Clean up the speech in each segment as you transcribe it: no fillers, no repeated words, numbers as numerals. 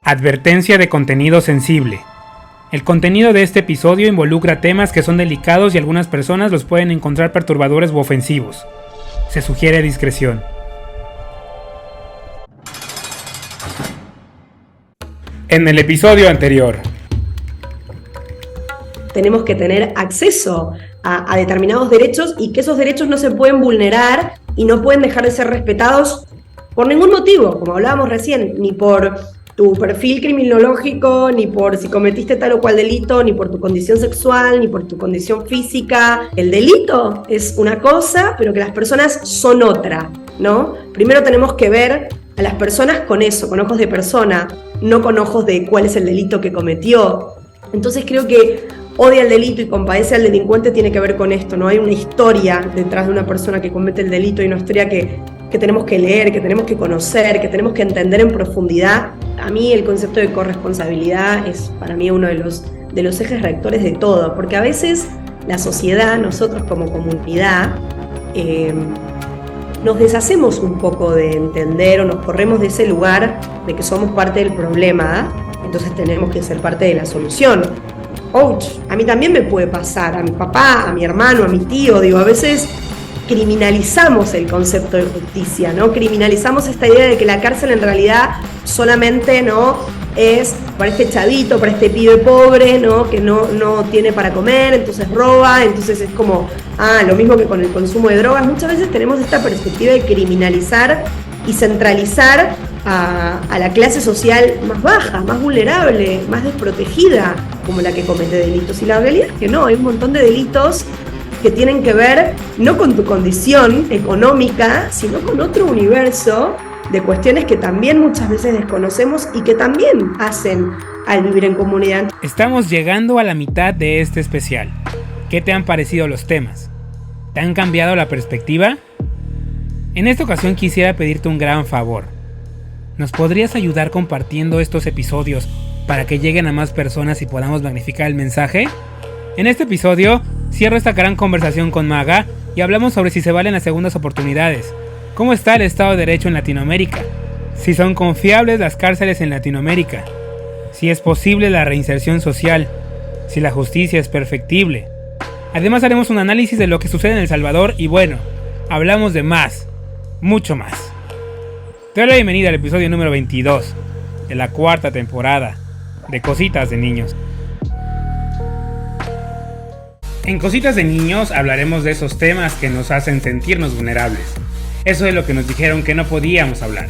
Advertencia de contenido sensible. El contenido de este episodio involucra temas que son delicados y algunas personas los pueden encontrar perturbadores u ofensivos. Se sugiere discreción. En el episodio anterior. Tenemos que tener acceso a determinados derechos y que esos derechos no se pueden vulnerar y no pueden dejar de ser respetados por ningún motivo, como hablábamos recién, ni por tu perfil criminológico, ni por si cometiste tal o cual delito, ni por tu condición sexual, ni por tu condición física. El delito es una cosa, pero que las personas son otra, ¿no? Primero tenemos que ver a las personas con eso, con ojos de persona, no con ojos de cuál es el delito que cometió. Entonces creo que odia el delito y compadece al delincuente tiene que ver con esto, ¿no? Hay una historia detrás de una persona que comete el delito y una historia que tenemos que leer, que tenemos que conocer, que tenemos que entender en profundidad. A mí el concepto de corresponsabilidad es para mí uno de los ejes rectores de todo, porque a veces la sociedad, nosotros como comunidad, nos deshacemos un poco de entender o nos corremos de ese lugar de que somos parte del problema, entonces tenemos que ser parte de la solución. Ouch, a mí también me puede pasar, a mi papá, a mi hermano, a mi tío, digo, a veces criminalizamos el concepto de justicia, ¿no? Criminalizamos esta idea de que la cárcel en realidad solamente, ¿no?, es para este chavito, para este pibe pobre, ¿no?, que no tiene para comer, entonces roba, entonces es como, lo mismo que con el consumo de drogas. Muchas veces tenemos esta perspectiva de criminalizar y centralizar a la clase social más baja, más vulnerable, más desprotegida, como la que comete delitos. Y la realidad es que no, hay un montón de delitos que tienen que ver no con tu condición económica, sino con otro universo de cuestiones que también muchas veces desconocemos y que también hacen al vivir en comunidad. Estamos llegando a la mitad de este especial. ¿Qué te han parecido los temas? ¿Te han cambiado la perspectiva? En esta ocasión quisiera pedirte un gran favor. ¿Nos podrías ayudar compartiendo estos episodios para que lleguen a más personas y podamos magnificar el mensaje? En este episodio cierro esta gran conversación con Maga y hablamos sobre si se valen las segundas oportunidades, cómo está el Estado de Derecho en Latinoamérica, si son confiables las cárceles en Latinoamérica, si es posible la reinserción social, si la justicia es perfectible. Además haremos un análisis de lo que sucede en El Salvador y bueno, hablamos de más, mucho más. Te doy la bienvenida al episodio número 22 de la cuarta temporada de Cositas de Niños. En Cositas de Niños hablaremos de esos temas que nos hacen sentirnos vulnerables. Eso es lo que nos dijeron que no podíamos hablar.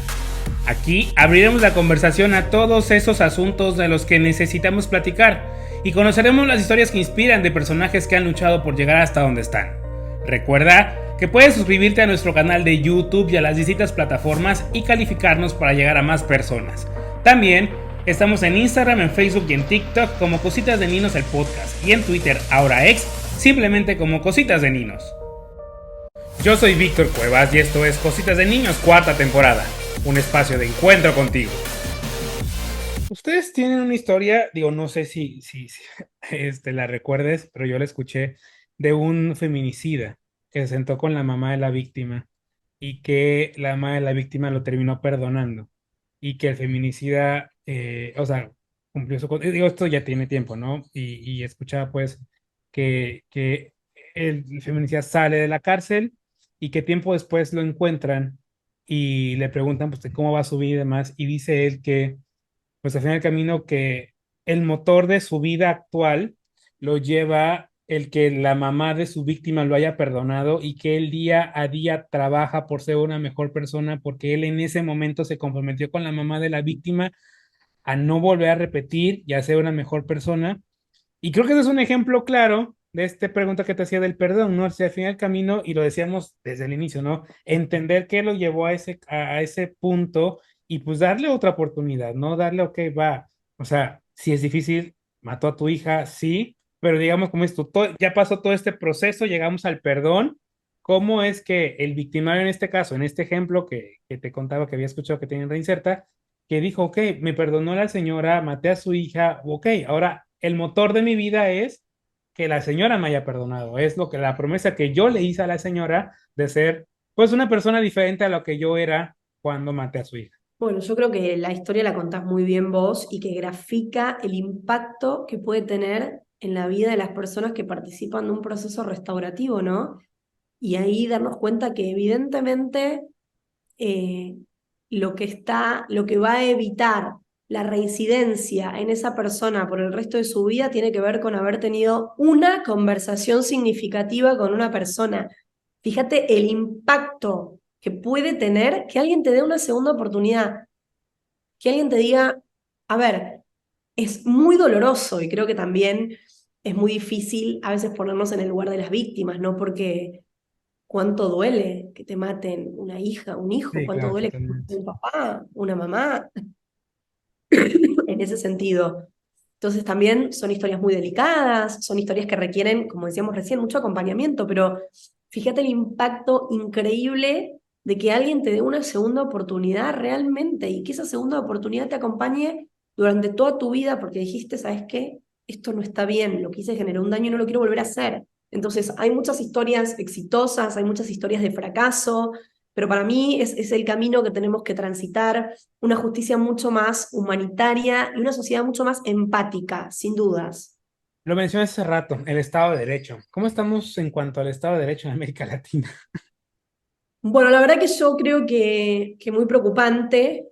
Aquí abriremos la conversación a todos esos asuntos de los que necesitamos platicar y conoceremos las historias que inspiran de personajes que han luchado por llegar hasta donde están. Recuerda que puedes suscribirte a nuestro canal de YouTube y a las distintas plataformas y calificarnos para llegar a más personas. También estamos en Instagram, en Facebook y en TikTok como Cositas de Ninos el podcast y en Twitter, ahora ex, simplemente como Cositas de Ninos. Yo soy Víctor Cuevas y esto es Cositas de Niños, cuarta temporada, un espacio de encuentro contigo. Ustedes tienen una historia, digo, no sé si la recuerdes, pero yo la escuché de un feminicida que se sentó con la mamá de la víctima y que la mamá de la víctima lo terminó perdonando y que el feminicida, cumplió su... Digo, esto ya tiene tiempo, ¿no? Y escuchaba pues que el feminicida sale de la cárcel y que tiempo después lo encuentran y le preguntan pues de cómo va su vida y demás, y dice él que pues al final del camino que el motor de su vida actual lo lleva el que la mamá de su víctima lo haya perdonado y que él día a día trabaja por ser una mejor persona porque él en ese momento se comprometió con la mamá de la víctima a no volver a repetir y a ser una mejor persona. Y creo que ese es un ejemplo claro de esta pregunta que te hacía del perdón, ¿no? O sea, al final del camino, y lo decíamos desde el inicio, ¿no? Entender qué lo llevó a ese punto y pues darle otra oportunidad, ¿no? Darle, ok, va, o sea, si es difícil, mató a tu hija, sí, pero digamos como esto, ya pasó todo este proceso, llegamos al perdón. ¿Cómo es que el victimario en este caso, en este ejemplo que te contaba que había escuchado que tenía en Reinserta, que dijo, ok, me perdonó la señora, maté a su hija, ok, ahora el motor de mi vida es que la señora me haya perdonado, es lo que la promesa que yo le hice a la señora de ser, pues, una persona diferente a lo que yo era cuando maté a su hija. Bueno, yo creo que la historia la contás muy bien vos y que grafica el impacto que puede tener en la vida de las personas que participan de un proceso restaurativo, ¿no? Y ahí darnos cuenta que evidentemente eh, lo que va a evitar la reincidencia en esa persona por el resto de su vida tiene que ver con haber tenido una conversación significativa con una persona. Fíjate el impacto que puede tener que alguien te dé una segunda oportunidad, que alguien te diga, a ver, es muy doloroso y creo que también es muy difícil a veces ponernos en el lugar de las víctimas, ¿no? Porque cuánto duele que te maten una hija, un hijo, Sí, cuánto claro, duele que te totalmente. maten un papá, una mamá, en ese sentido. Entonces también son historias muy delicadas, son historias que requieren, como decíamos recién, mucho acompañamiento, pero fíjate el impacto increíble de que alguien te dé una segunda oportunidad realmente y que esa segunda oportunidad te acompañe durante toda tu vida porque dijiste, ¿sabes qué? Esto no está bien, lo que hice generó un daño y no lo quiero volver a hacer. Entonces hay muchas historias exitosas, hay muchas historias de fracaso, pero para mí es el camino que tenemos que transitar, una justicia mucho más humanitaria y una sociedad mucho más empática, sin dudas. Lo mencioné hace rato, el Estado de Derecho. ¿Cómo estamos en cuanto al Estado de Derecho en América Latina? Bueno, la verdad que yo creo que muy preocupante.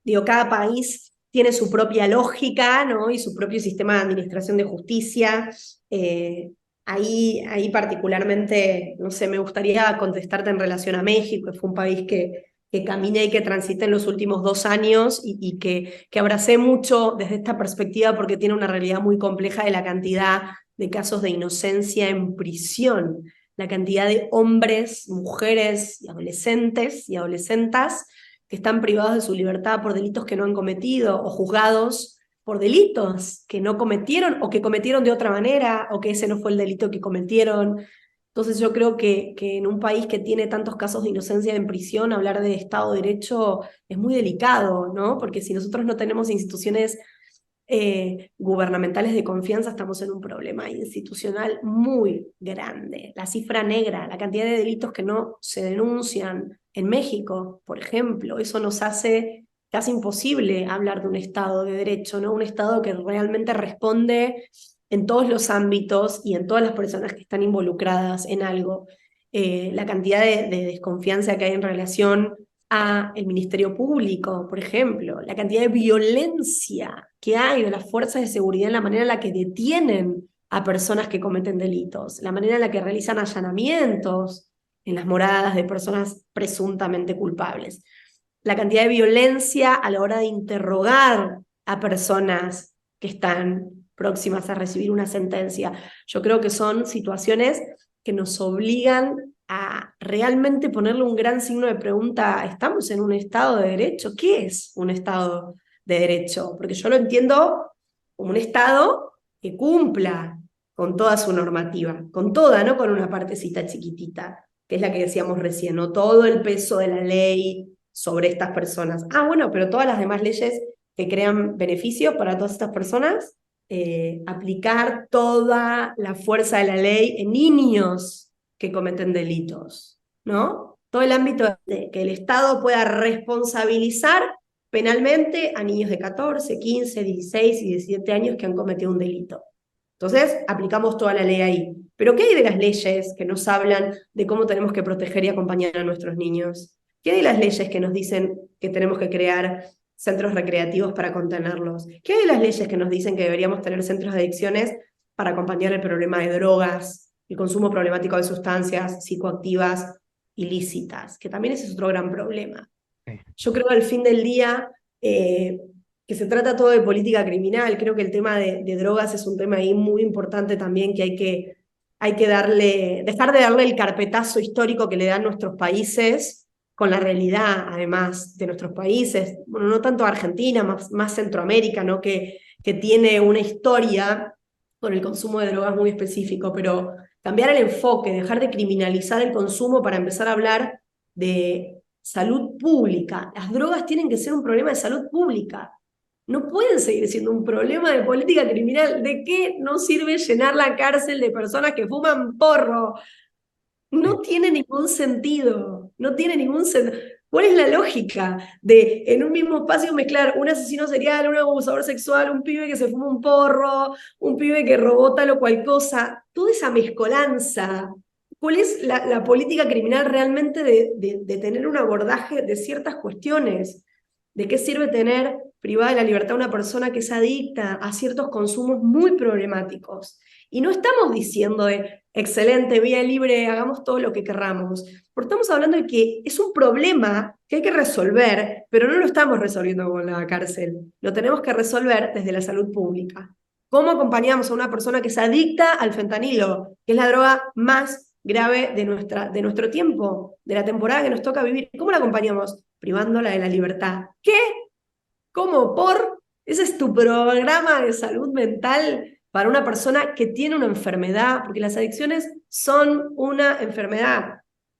Digo, cada país tiene su propia lógica, ¿no? Y su propio sistema de administración de justicia. Eh, ahí particularmente, no sé, me gustaría contestarte en relación a México, que fue un país que caminé y que transité en los últimos 2 años y que abracé mucho desde esta perspectiva porque tiene una realidad muy compleja de la cantidad de casos de inocencia en prisión, la cantidad de hombres, mujeres y adolescentas que están privados de su libertad por delitos que no han cometido o juzgados por delitos que no cometieron o que cometieron de otra manera o que ese no fue el delito que cometieron. Entonces yo creo que en un país que tiene tantos casos de inocencia en prisión, hablar de Estado de Derecho es muy delicado, ¿no? Porque si nosotros no tenemos instituciones gubernamentales de confianza, estamos en un problema institucional muy grande. La cifra negra, la cantidad de delitos que no se denuncian en México, por ejemplo, eso nos hace casi imposible hablar de un Estado de Derecho, ¿no? Un Estado que realmente responde en todos los ámbitos y en todas las personas que están involucradas en algo. La cantidad de desconfianza que hay en relación a el Ministerio Público, por ejemplo, la cantidad de violencia que hay de las fuerzas de seguridad en la manera en la que detienen a personas que cometen delitos, la manera en la que realizan allanamientos en las moradas de personas presuntamente culpables, la cantidad de violencia a la hora de interrogar a personas que están próximas a recibir una sentencia. Yo creo que son situaciones que nos obligan a realmente ponerle un gran signo de pregunta. ¿Estamos en un Estado de Derecho? ¿Qué es un Estado de Derecho? Porque yo lo entiendo como un Estado que cumpla con toda su normativa, con toda, no con una partecita chiquitita, que es la que decíamos recién, no todo el peso de la ley sobre estas personas. Ah, bueno, pero todas las demás leyes que crean beneficios para todas estas personas, aplicar toda la fuerza de la ley en niños que cometen delitos, ¿no? Todo el ámbito de que el Estado pueda responsabilizar penalmente a niños de 14, 15, 16 y 17 años que han cometido un delito. Entonces, aplicamos toda la ley ahí. Pero ¿qué hay de las leyes que nos hablan de cómo tenemos que proteger y acompañar a nuestros niños? ¿Qué hay de las leyes que nos dicen que tenemos que crear centros recreativos para contenerlos? ¿Qué hay de las leyes que nos dicen que deberíamos tener centros de adicciones para acompañar el problema de drogas, el consumo problemático de sustancias psicoactivas ilícitas? Que también ese es otro gran problema. Sí. Yo creo al fin del día que se trata todo de política criminal. Creo que el tema de drogas es un tema ahí muy importante también que hay que dejar de darle el carpetazo histórico que le dan nuestros países con la realidad, además, de nuestros países. Bueno, no tanto Argentina, más Centroamérica, ¿no? Que tiene una historia con el consumo de drogas muy específico, pero cambiar el enfoque, dejar de criminalizar el consumo para empezar a hablar de salud pública. Las drogas tienen que ser un problema de salud pública. No pueden seguir siendo un problema de política criminal. ¿De qué nos sirve llenar la cárcel de personas que fuman porro? Sí. No tiene ningún sentido. No tiene ningún sentido. ¿Cuál es la lógica de en un mismo espacio mezclar un asesino serial, un abusador sexual, un pibe que se fuma un porro, un pibe que robó tal o cual cosa? Toda esa mezcolanza. ¿Cuál es la política criminal realmente de tener un abordaje de ciertas cuestiones? ¿De qué sirve tener privada de la libertad a una persona que es adicta a ciertos consumos muy problemáticos? Y no estamos diciendo de excelente, vía libre, hagamos todo lo que querramos. Porque estamos hablando de que es un problema que hay que resolver, pero no lo estamos resolviendo con la cárcel. Lo tenemos que resolver desde la salud pública. ¿Cómo acompañamos a una persona que es adicta al fentanilo, que es la droga más grave de nuestro tiempo, de la temporada que nos toca vivir? ¿Cómo la acompañamos? Privándola de la libertad. ¿Qué? ¿Cómo? ¿Por? Ese es tu programa de salud mental para una persona que tiene una enfermedad, porque las adicciones son una enfermedad.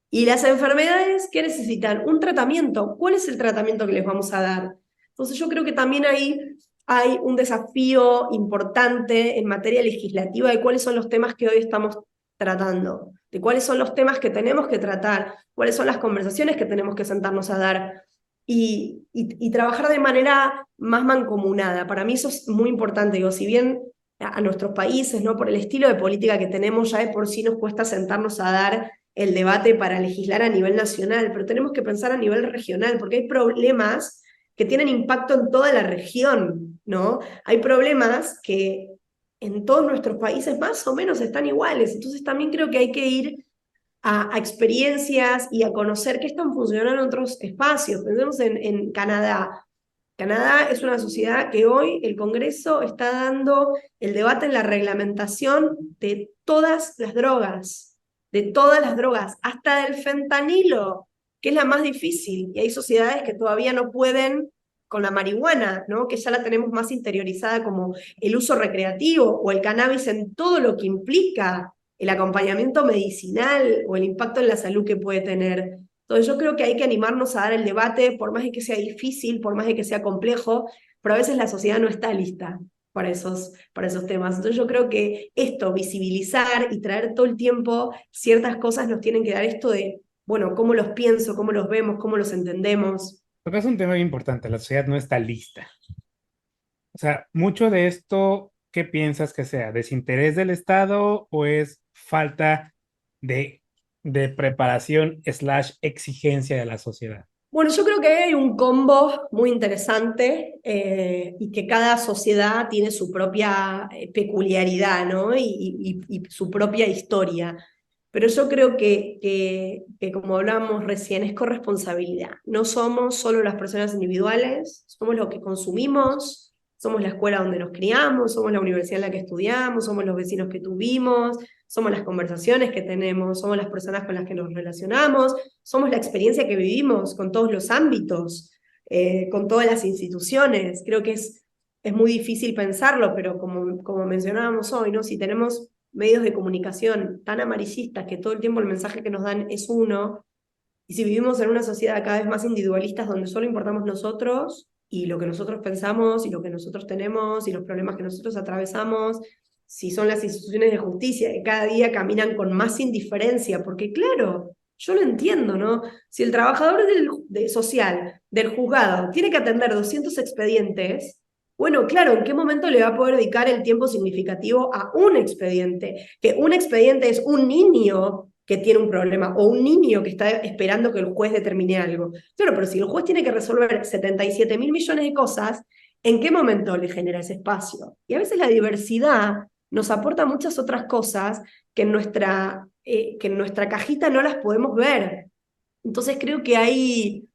Y las enfermedades, ¿qué necesitan? Un tratamiento. ¿Cuál es el tratamiento que les vamos a dar? Entonces yo creo que también ahí hay un desafío importante en materia legislativa de cuáles son los temas que hoy estamos tratando, de cuáles son los temas que tenemos que tratar, cuáles son las conversaciones que tenemos que sentarnos a dar y trabajar de manera más mancomunada. Para mí eso es muy importante. Digo, si bien a nuestros países, ¿no? Por el estilo de política que tenemos, ya de por sí nos cuesta sentarnos a dar el debate para legislar a nivel nacional, pero tenemos que pensar a nivel regional, porque hay problemas que tienen impacto en toda la región, ¿no? Hay problemas que en todos nuestros países más o menos están iguales, entonces también creo que hay que ir a experiencias y a conocer qué están funcionando en otros espacios. Pensemos en Canadá. Canadá es una sociedad que hoy el Congreso está dando el debate en la reglamentación de todas las drogas, hasta del fentanilo, que es la más difícil. Y hay sociedades que todavía no pueden con la marihuana, ¿no? Que ya la tenemos más interiorizada como el uso recreativo o el cannabis en todo lo que implica el acompañamiento medicinal o el impacto en la salud que puede tener. Entonces yo creo que hay que animarnos a dar el debate, por más de que sea difícil, por más de que sea complejo, pero a veces la sociedad no está lista para esos temas. Entonces yo creo que esto, visibilizar y traer todo el tiempo ciertas cosas nos tienen que dar esto de, bueno, cómo los pienso, cómo los vemos, cómo los entendemos. Porque es un tema bien importante, la sociedad no está lista. O sea, mucho de esto, ¿qué piensas que sea? ¿Desinterés del Estado o es falta de, de preparación slash exigencia de la sociedad? Bueno, yo creo que hay un combo muy interesante y que cada sociedad tiene su propia peculiaridad, ¿no? Y su propia historia. Pero yo creo que, como hablábamos recién, es corresponsabilidad. No somos solo las personas individuales, somos lo que consumimos, somos la escuela donde nos criamos, somos la universidad en la que estudiamos, somos los vecinos que tuvimos, somos las conversaciones que tenemos, somos las personas con las que nos relacionamos, somos la experiencia que vivimos con todos los ámbitos, con todas las instituciones. Creo que es muy difícil pensarlo, pero como mencionábamos hoy, ¿no? Si tenemos medios de comunicación tan amarillistas que todo el tiempo el mensaje que nos dan es uno, y si vivimos en una sociedad cada vez más individualista donde solo importamos nosotros y lo que nosotros pensamos y lo que nosotros tenemos y los problemas que nosotros atravesamos, si son las instituciones de justicia que cada día caminan con más indiferencia, porque claro, yo lo entiendo, ¿no? Si el trabajador social del juzgado tiene que atender 200 expedientes, bueno, claro, ¿en qué momento le va a poder dedicar el tiempo significativo a un expediente? Que un expediente es un niño que tiene un problema o un niño que está esperando que el juez determine algo. Claro, pero si el juez tiene que resolver 77 mil millones de cosas, ¿en qué momento le genera ese espacio? Y a veces la diversidad nos aporta muchas otras cosas que en nuestra cajita no las podemos ver. Entonces creo que hay,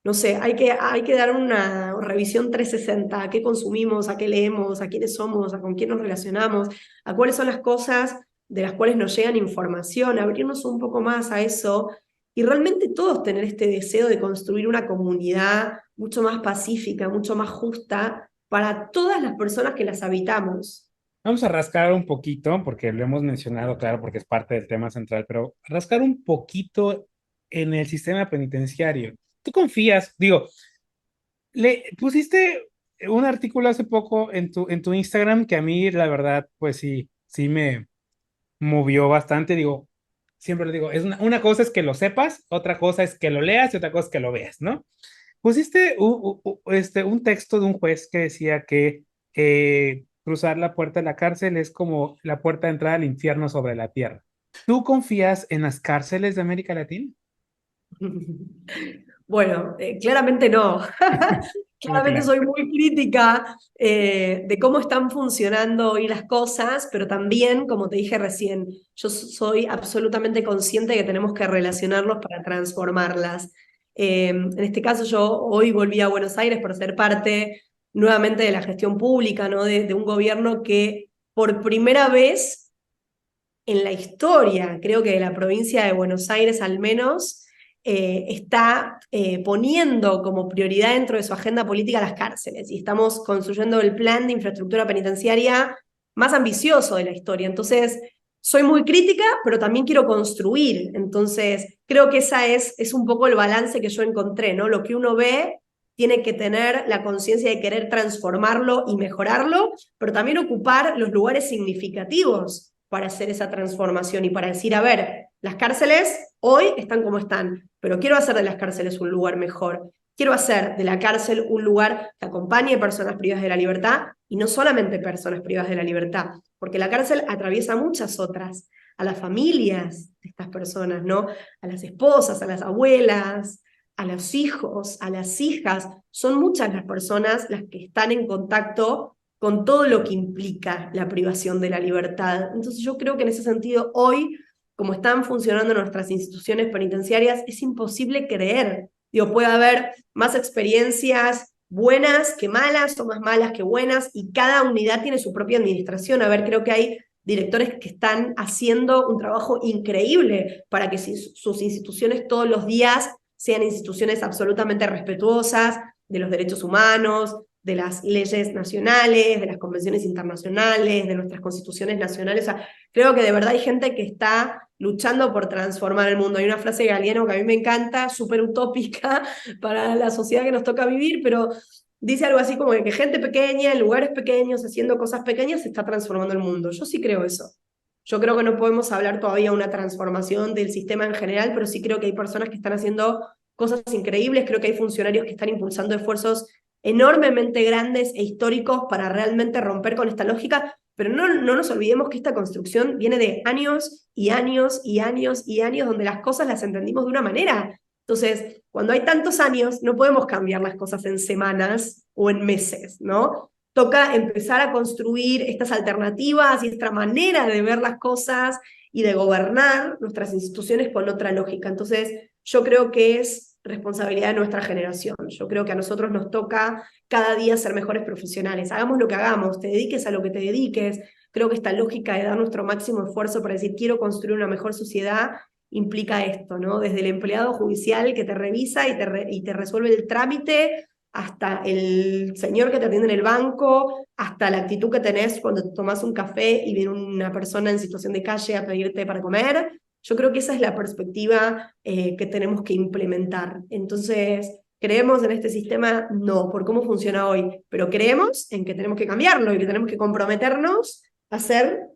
no sé, hay que dar una revisión 360 a qué consumimos, a qué leemos, a quiénes somos, a con quién nos relacionamos, a cuáles son las cosas de las cuales nos llegan información, abrirnos un poco más a eso y realmente todos tener este deseo de construir una comunidad mucho más pacífica, mucho más justa para todas las personas que las habitamos. Vamos a rascar un poquito, porque lo hemos mencionado, claro, porque es parte del tema central, pero rascar un poquito en el sistema penitenciario. ¿Tú confías? Digo, le pusiste un artículo hace poco en tu Instagram que a mí, la verdad, pues sí, sí me movió bastante. Digo, siempre lo digo, es una cosa es que lo sepas, otra cosa es que lo leas y otra cosa es que lo veas, ¿no? Pusiste un texto de un juez que decía que cruzar la puerta de la cárcel es como la puerta de entrada al infierno sobre la tierra. ¿Tú confías en las cárceles de América Latina? Bueno, claramente no. Bueno, Claramente claro. soy muy crítica de cómo están funcionando hoy las cosas, pero también, como te dije recién, yo soy absolutamente consciente de que tenemos que relacionarlos para transformarlas. En este caso, yo hoy volví a Buenos Aires por ser parte nuevamente de la gestión pública, ¿no? De un gobierno que por primera vez en la historia, creo que de la provincia de Buenos Aires al menos, está poniendo como prioridad dentro de su agenda política las cárceles y estamos construyendo el plan de infraestructura penitenciaria más ambicioso de la historia. Entonces, soy muy crítica, pero también quiero construir. Entonces, creo que esa es un poco el balance que yo encontré, ¿no? Lo que uno ve tiene que tener la conciencia de querer transformarlo y mejorarlo, pero también ocupar los lugares significativos para hacer esa transformación y para decir, a ver, las cárceles hoy están como están, pero quiero hacer de las cárceles un lugar mejor. Quiero hacer de la cárcel un lugar que acompañe personas privadas de la libertad y no solamente personas privadas de la libertad, porque la cárcel atraviesa muchas otras, a las familias de estas personas, ¿no? A las esposas, a las abuelas, a los hijos, a las hijas. Son muchas las personas las que están en contacto con todo lo que implica la privación de la libertad. Entonces yo creo que en ese sentido hoy, como están funcionando nuestras instituciones penitenciarias, es imposible creer. Digo, puede haber más experiencias buenas que malas o más malas que buenas y cada unidad tiene su propia administración. A ver, creo que hay directores que están haciendo un trabajo increíble para que sus instituciones todos los días sean instituciones absolutamente respetuosas de los derechos humanos, de las leyes nacionales, de las convenciones internacionales, de nuestras constituciones nacionales. O sea, creo que de verdad hay gente que está luchando por transformar el mundo. Hay una frase de Galeano que a mí me encanta, súper utópica para la sociedad que nos toca vivir, pero dice algo así como que gente pequeña, en lugares pequeños, haciendo cosas pequeñas, se está transformando el mundo. Yo sí creo eso. Yo creo que no podemos hablar todavía de una transformación del sistema en general, pero sí creo que hay personas que están haciendo cosas increíbles, creo que hay funcionarios que están impulsando esfuerzos enormemente grandes e históricos para realmente romper con esta lógica, pero no nos olvidemos que esta construcción viene de años y años y años y años donde las cosas las entendimos de una manera. Entonces, cuando hay tantos años, no podemos cambiar las cosas en semanas o en meses, ¿no? Toca empezar a construir estas alternativas y esta manera de ver las cosas y de gobernar nuestras instituciones con otra lógica. Entonces, yo creo que es responsabilidad de nuestra generación. Yo creo que a nosotros nos toca cada día ser mejores profesionales. Hagamos lo que hagamos, te dediques a lo que te dediques. Creo que esta lógica de dar nuestro máximo esfuerzo para decir quiero construir una mejor sociedad implica esto, ¿no? Desde el empleado judicial que te revisa y te resuelve el trámite, hasta el señor que te atiende en el banco, hasta la actitud que tenés cuando te tomás un café y viene una persona en situación de calle a pedirte para comer. Yo creo que esa es la perspectiva que tenemos que implementar. Entonces, ¿creemos en este sistema? No, por cómo funciona hoy, pero creemos en que tenemos que cambiarlo y que tenemos que comprometernos a ser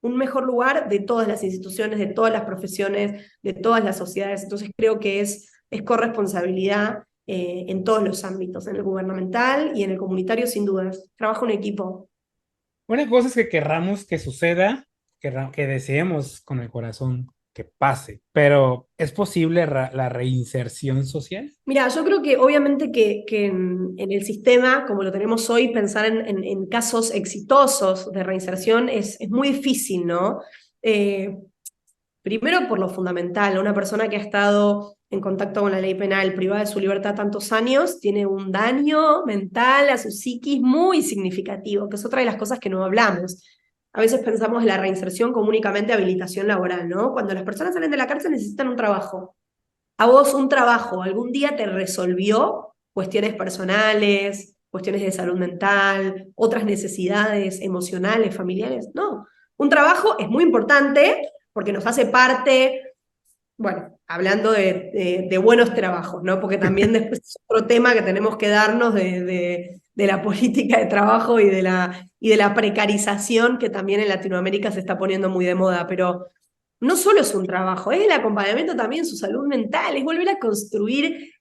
un mejor lugar de todas las instituciones, de todas las profesiones, de todas las sociedades. Entonces creo que es corresponsabilidad en todos los ámbitos, en el gubernamental y en el comunitario sin dudas. Trabajo en equipo. Una cosa es que querramos que suceda, que deseemos con el corazón que pase, pero ¿es posible la reinserción social? Mira, yo creo que obviamente que en el sistema, como lo tenemos hoy, pensar en casos exitosos de reinserción es muy difícil, ¿no? Eh, Primero por lo fundamental, una persona que ha estado en contacto con la ley penal privada de su libertad tantos años tiene un daño mental a su psiquis muy significativo, que es otra de las cosas que no hablamos. A veces pensamos en la reinserción como únicamente habilitación laboral, ¿no? Cuando las personas salen de la cárcel necesitan un trabajo. A vos un trabajo algún día te resolvió cuestiones personales, cuestiones de salud mental, otras necesidades emocionales, familiares. No, un trabajo es muy importante porque nos hace parte, bueno, hablando de buenos trabajos, ¿no? Porque también después es otro tema que tenemos que darnos de la política de trabajo y de la precarización que también en Latinoamérica se está poniendo muy de moda, pero no solo es un trabajo, es el acompañamiento también en su salud mental, es volver a construir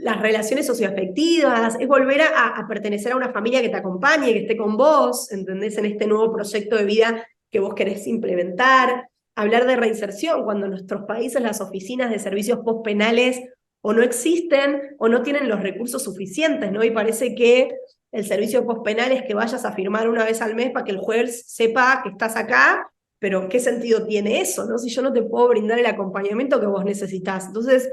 las relaciones socioafectivas, es volver a pertenecer a una familia que te acompañe, que esté con vos, ¿entendés? En este nuevo proyecto de vida que vos querés implementar. Hablar de reinserción, cuando en nuestros países las oficinas de servicios postpenales o no existen o no tienen los recursos suficientes, ¿no? Y parece que el servicio postpenal es que vayas a firmar una vez al mes para que el juez sepa que estás acá, pero ¿qué sentido tiene eso, no? Si yo no te puedo brindar el acompañamiento que vos necesitas. Entonces,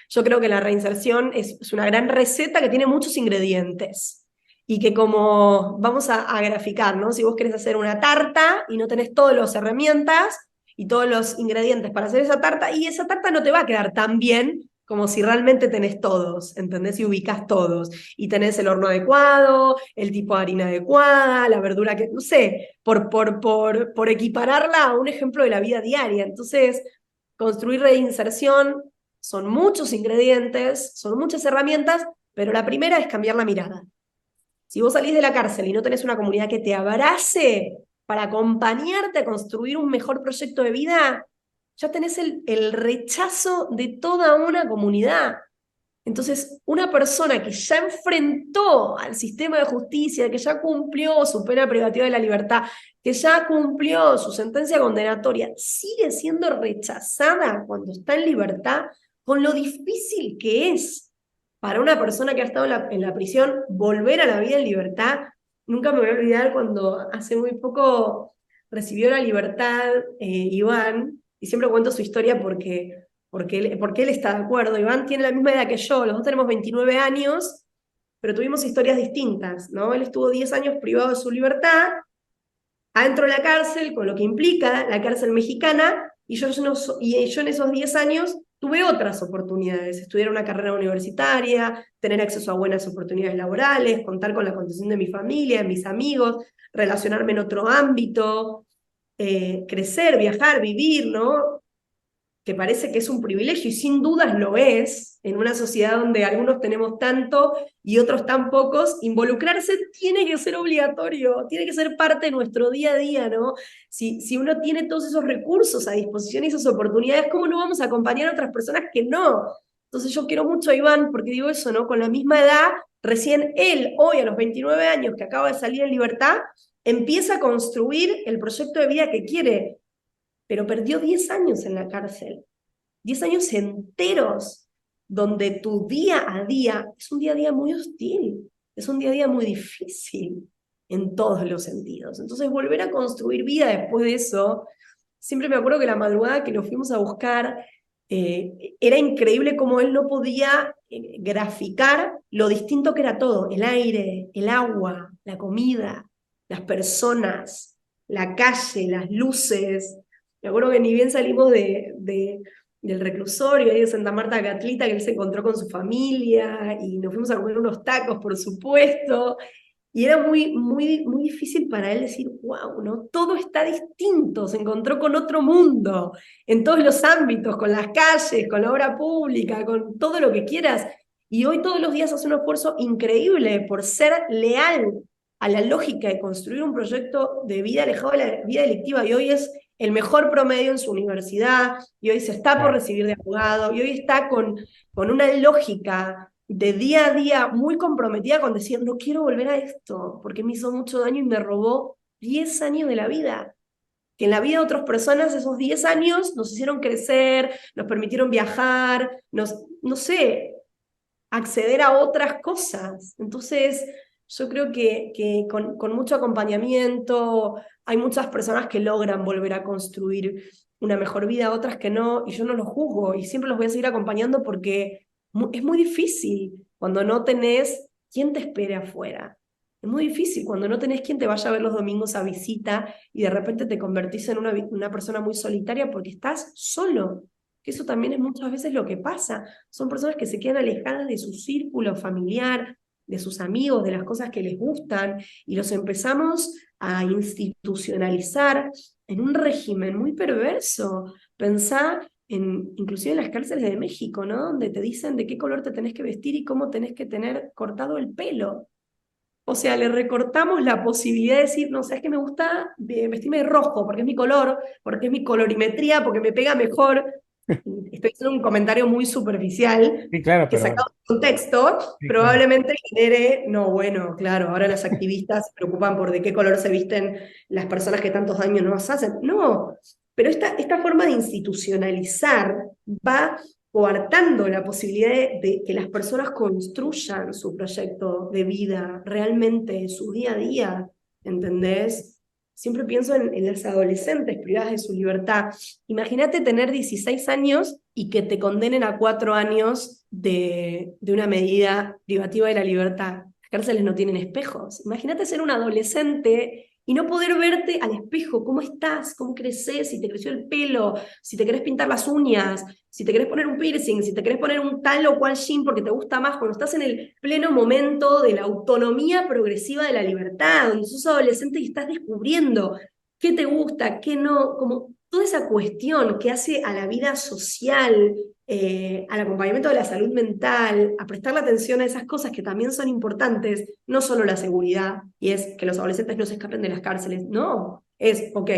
yo creo que la reinserción es una gran receta que tiene muchos ingredientes y que como vamos a graficar, ¿no? Si vos querés hacer una tarta y no tenés todas las herramientas y todos los ingredientes para hacer esa tarta, y esa tarta no te va a quedar tan bien como si realmente tenés todos, ¿entendés? Y ubicás todos. Y tenés el horno adecuado, el tipo de harina adecuada, la verdura que, no sé, por equipararla a un ejemplo de la vida diaria. Entonces, construir reinserción son muchos ingredientes, son muchas herramientas, pero la primera es cambiar la mirada. Si vos salís de la cárcel y no tenés una comunidad que te abrace para acompañarte a construir un mejor proyecto de vida, ya tenés el rechazo de toda una comunidad. Entonces, una persona que ya enfrentó al sistema de justicia, que ya cumplió su pena privativa de la libertad, que ya cumplió su sentencia condenatoria, sigue siendo rechazada cuando está en libertad, con lo difícil que es para una persona que ha estado en la prisión volver a la vida en libertad. Nunca me voy a olvidar cuando hace muy poco recibió la libertad Iván, y siempre cuento su historia porque él está de acuerdo. Iván tiene la misma edad que yo, los dos tenemos 29 años, pero tuvimos historias distintas, ¿no? Él estuvo 10 años privado de su libertad, adentro de la cárcel, con lo que implica la cárcel mexicana, y yo en esos 10 años tuve otras oportunidades, estudiar una carrera universitaria, tener acceso a buenas oportunidades laborales, contar con la contención de mi familia, de mis amigos, relacionarme en otro ámbito, crecer, viajar, vivir, ¿no? Que parece que es un privilegio, y sin dudas lo es, en una sociedad donde algunos tenemos tanto y otros tan pocos. Involucrarse tiene que ser obligatorio, tiene que ser parte de nuestro día a día, ¿no? Si uno tiene todos esos recursos a disposición y esas oportunidades, ¿cómo no vamos a acompañar a otras personas que no? Entonces yo quiero mucho a Iván, porque digo eso, ¿no? Con la misma edad, recién él, hoy a los 29 años, que acaba de salir en libertad, empieza a construir el proyecto de vida que quiere, pero perdió 10 años en la cárcel, 10 años enteros, donde tu día a día es un día a día muy hostil, es un día a día muy difícil en todos los sentidos. Entonces, volver a construir vida después de eso, siempre me acuerdo que la madrugada que lo fuimos a buscar, era increíble cómo él no podía graficar lo distinto que era todo: el aire, el agua, la comida, las personas, la calle, las luces. Me acuerdo que ni bien salimos del reclusorio ahí de Santa Marta Catlita, que él se encontró con su familia y nos fuimos a comer unos tacos, por supuesto, y era muy, muy, muy difícil para él decir, wow, ¿no? Todo está distinto, se encontró con otro mundo, en todos los ámbitos, con las calles, con la obra pública, con todo lo que quieras, y hoy todos los días hace un esfuerzo increíble por ser leal a la lógica de construir un proyecto de vida alejado de la vida delictiva, y hoy es el mejor promedio en su universidad, y hoy se está por Claro. recibir de abogado, y hoy está con una lógica de día a día muy comprometida con decir, no quiero volver a esto, porque me hizo mucho daño y me robó 10 años de la vida. Que en la vida de otras personas esos 10 años nos hicieron crecer, nos permitieron viajar, no sé, acceder a otras cosas. Entonces, yo creo que con mucho acompañamiento hay muchas personas que logran volver a construir una mejor vida, otras que no, y yo no los juzgo, y siempre los voy a seguir acompañando porque es muy difícil cuando no tenés quien te espere afuera. Es muy difícil cuando no tenés quien te vaya a ver los domingos a visita y de repente te convertís en una persona muy solitaria porque estás solo. Que eso también es muchas veces lo que pasa. Son personas que se quedan alejadas de su círculo familiar, de sus amigos, de las cosas que les gustan, y los empezamos a institucionalizar en un régimen muy perverso. Pensá inclusive en las cárceles de México, ¿no? Donde te dicen de qué color te tenés que vestir y cómo tenés que tener cortado el pelo. O sea, le recortamos la posibilidad de decir, no, sabes que me gusta vestirme de rojo porque es mi color, porque es mi colorimetría, porque me pega mejor. Estoy haciendo un comentario muy superficial Sí, claro, que pero bueno, sacado de contexto sí, claro. probablemente genere, no, bueno, claro, ahora las activistas se preocupan por de qué color se visten las personas que tantos daños nos hacen. No, pero esta forma de institucionalizar va coartando la posibilidad de que las personas construyan su proyecto de vida realmente, su día a día, ¿entendés? Siempre pienso en las adolescentes privadas de su libertad. Imagínate tener 16 años y que te condenen a 4 años de una medida privativa de la libertad. Las cárceles no tienen espejos. Imagínate ser un adolescente y no poder verte al espejo, cómo estás, cómo creces, si te creció el pelo, si te querés pintar las uñas, si te querés poner un piercing, si te querés poner un tal o cual jean porque te gusta más, cuando estás en el pleno momento de la autonomía progresiva de la libertad, donde sos adolescente y estás descubriendo qué te gusta, qué no, como toda esa cuestión que hace a la vida social, al acompañamiento de la salud mental, a prestarle atención a esas cosas que también son importantes, no solo la seguridad, y es que los adolescentes no se escapen de las cárceles, no, es, ok,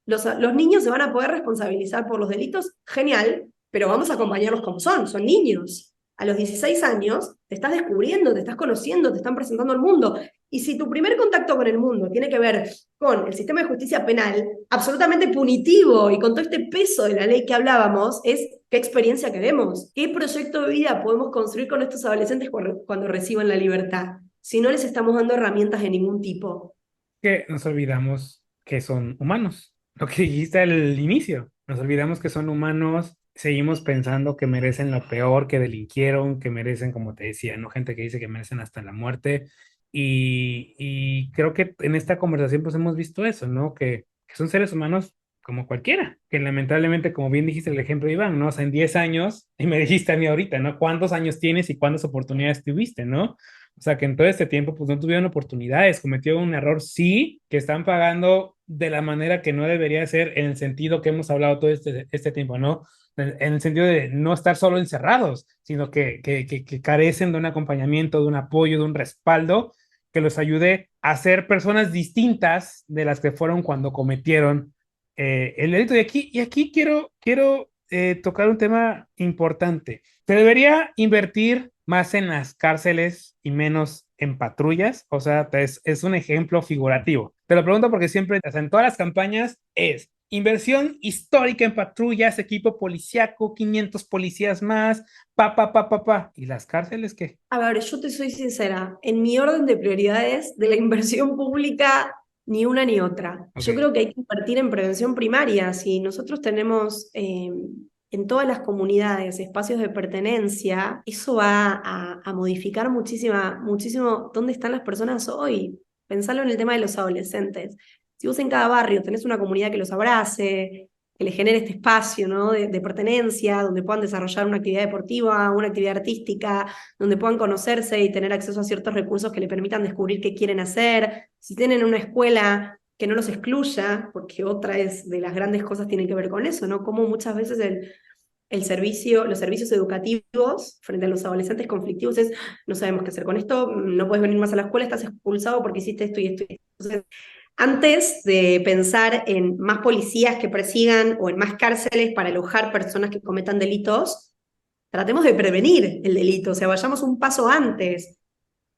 los niños se van a poder responsabilizar por los delitos, genial, pero vamos a acompañarlos como son niños. A los 16 años te estás descubriendo, te estás conociendo, te están presentando al mundo. Y si tu primer contacto con el mundo tiene que ver con el sistema de justicia penal, absolutamente punitivo y con todo este peso de la ley que hablábamos, es qué experiencia queremos, qué proyecto de vida podemos construir con estos adolescentes cuando reciban la libertad, si no les estamos dando herramientas de ningún tipo. Que nos olvidamos que son humanos. Lo que dijiste al inicio, nos olvidamos que son humanos, seguimos pensando que merecen lo peor, que delinquieron, que merecen, como te decía, ¿no? Gente que dice que merecen hasta la muerte. Y creo que en esta conversación pues hemos visto eso, ¿no? Que son seres humanos como cualquiera, que lamentablemente, como bien dijiste el ejemplo de Iván, ¿no? O sea, en 10 años, y me dijiste a mí ahorita, ¿no? ¿Cuántos años tienes y cuántas oportunidades tuviste, ¿no? O sea, que en todo este tiempo pues no tuvieron oportunidades, cometieron un error, sí, que están pagando de la manera que no debería ser en el sentido que hemos hablado todo este tiempo, ¿no? En el sentido de no estar solo encerrados, sino que carecen de un acompañamiento, de un apoyo, de un respaldo que los ayude a ser personas distintas de las que fueron cuando cometieron el delito. Y aquí quiero tocar un tema importante. Se debería invertir más en las cárceles y menos en patrullas. O sea, es un ejemplo figurativo. Te lo pregunto porque siempre, o sea, en todas las campañas es inversión histórica en patrullas, equipo policíaco, 500 policías más, pa. ¿Y las cárceles qué? A ver, yo te soy sincera, en mi orden de prioridades de la inversión pública, ni una ni otra. Yo Ok. creo que hay que invertir en prevención primaria. Si nosotros tenemos en todas las comunidades espacios de pertenencia, eso va a modificar muchísimo dónde están las personas hoy. Pensalo en el tema de los adolescentes. Si vos en cada barrio tenés una comunidad que los abrace, que les genere este espacio, ¿no? de pertenencia, donde puedan desarrollar una actividad deportiva, una actividad artística, donde puedan conocerse y tener acceso a ciertos recursos que le permitan descubrir qué quieren hacer. Si tienen una escuela que no los excluya, porque otra es de las grandes cosas tiene que ver con eso, ¿no? Como muchas veces los servicios educativos frente a los adolescentes conflictivos es, no sabemos qué hacer con esto, no puedes venir más a la escuela, estás expulsado porque hiciste esto y esto y esto. Entonces, antes de pensar en más policías que persigan o en más cárceles para alojar personas que cometan delitos, tratemos de prevenir el delito, o sea, vayamos un paso antes.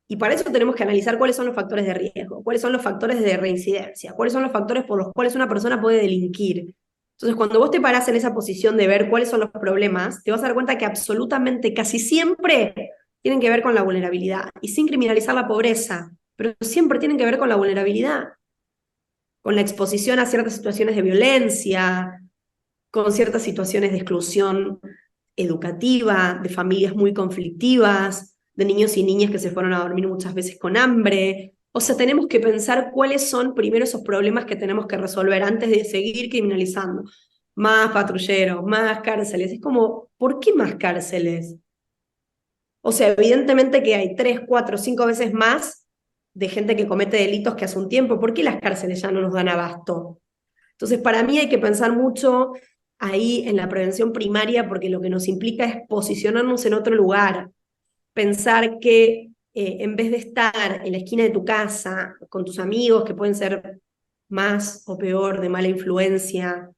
Y para eso tenemos que analizar cuáles son los factores de riesgo, cuáles son los factores de reincidencia, cuáles son los factores por los cuales una persona puede delinquir. Entonces, cuando vos te parás en esa posición de ver cuáles son los problemas, te vas a dar cuenta que absolutamente casi siempre tienen que ver con la vulnerabilidad, y sin criminalizar la pobreza, pero siempre tienen que ver con la vulnerabilidad, con la exposición a ciertas situaciones de violencia, con ciertas situaciones de exclusión educativa, de familias muy conflictivas, de niños y niñas que se fueron a dormir muchas veces con hambre. O sea, tenemos que pensar cuáles son primero esos problemas que tenemos que resolver antes de seguir criminalizando. Más patrulleros, más cárceles. Es como, ¿por qué más cárceles? O sea, evidentemente que hay 3, 4, 5 veces más de gente que comete delitos que hace un tiempo. ¿Por qué las cárceles ya no nos dan abasto? Entonces, para mí hay que pensar mucho ahí en la prevención primaria porque lo que nos implica es posicionarnos en otro lugar, pensar que en vez de estar en la esquina de tu casa con tus amigos que pueden ser más o peor de mala influencia,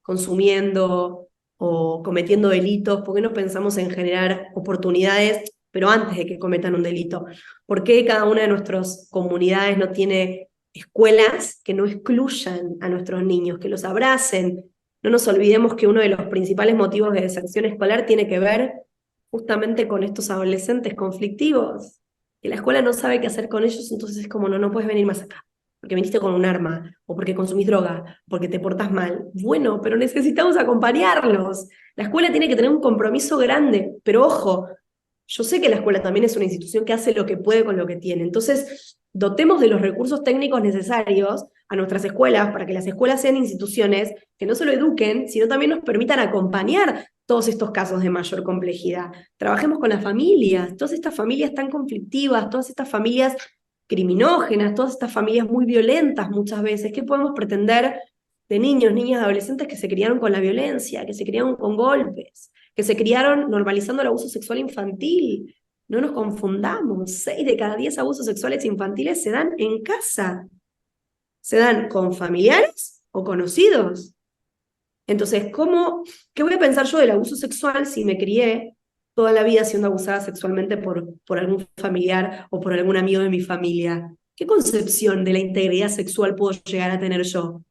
consumiendo o cometiendo delitos, ¿por qué no pensamos en generar oportunidades, pero antes de que cometan un delito? ¿Por qué cada una de nuestras comunidades no tiene escuelas que no excluyan a nuestros niños, que los abracen? No nos olvidemos que uno de los principales motivos de deserción escolar tiene que ver justamente con estos adolescentes conflictivos, que la escuela no sabe qué hacer con ellos, entonces es como, no, no puedes venir más acá, porque viniste con un arma, o porque consumís droga, porque te portás mal. Bueno, pero necesitamos acompañarlos. La escuela tiene que tener un compromiso grande, pero ojo, yo sé que la escuela también es una institución que hace lo que puede con lo que tiene. Entonces, dotemos de los recursos técnicos necesarios a nuestras escuelas para que las escuelas sean instituciones que no solo eduquen, sino también nos permitan acompañar todos estos casos de mayor complejidad. Trabajemos con las familias, todas estas familias tan conflictivas, todas estas familias criminógenas, todas estas familias muy violentas muchas veces. ¿Qué podemos pretender de niños, niñas, adolescentes que se criaron con la violencia, que se criaron con golpes, que se criaron normalizando el abuso sexual infantil? No nos confundamos, 6 de cada 10 abusos sexuales infantiles se dan en casa, se dan con familiares o conocidos. Entonces, ¿qué voy a pensar yo del abuso sexual si me crié toda la vida siendo abusada sexualmente por algún familiar o por algún amigo de mi familia? ¿Qué concepción de la integridad sexual puedo llegar a tener yo?